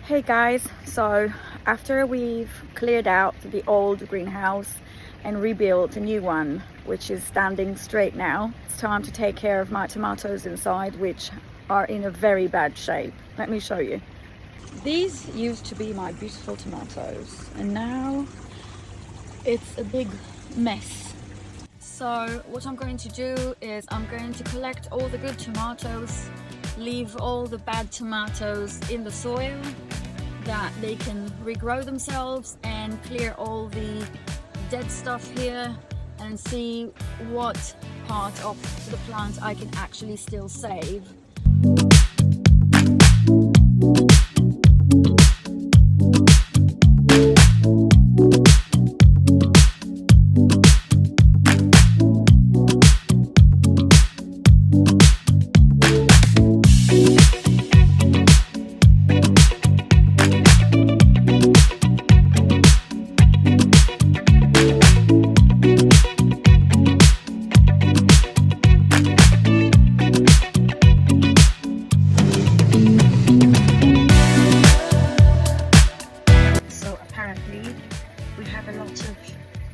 Hey guys, so after we've cleared out the old greenhouse and rebuilt a new one which is standing straight now, it's time to take care of my tomatoes inside, which are in a very bad shape. Let me show you. These used to be my beautiful tomatoes and now it's a big mess. So what I'm going to do is I'm going to collect all the good tomatoes, leave all the bad tomatoes in the soil that they can regrow themselves, and clear all the dead stuff here and see what part of the plant I can actually still save. We have a lot of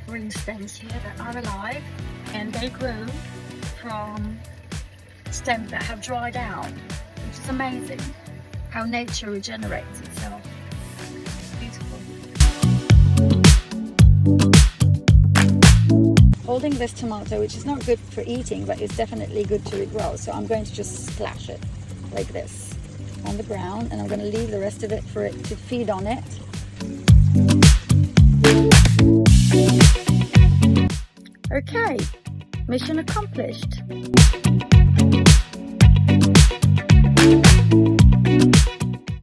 green stems here that are alive, and they grew from stems that have dried out, which is amazing how nature regenerates itself. It's beautiful. Holding this tomato, which is not good for eating but it's definitely good to regrow, so I'm going to just splash it like this on the ground, and I'm going to leave the rest of it for it to feed on it. Okay, mission accomplished.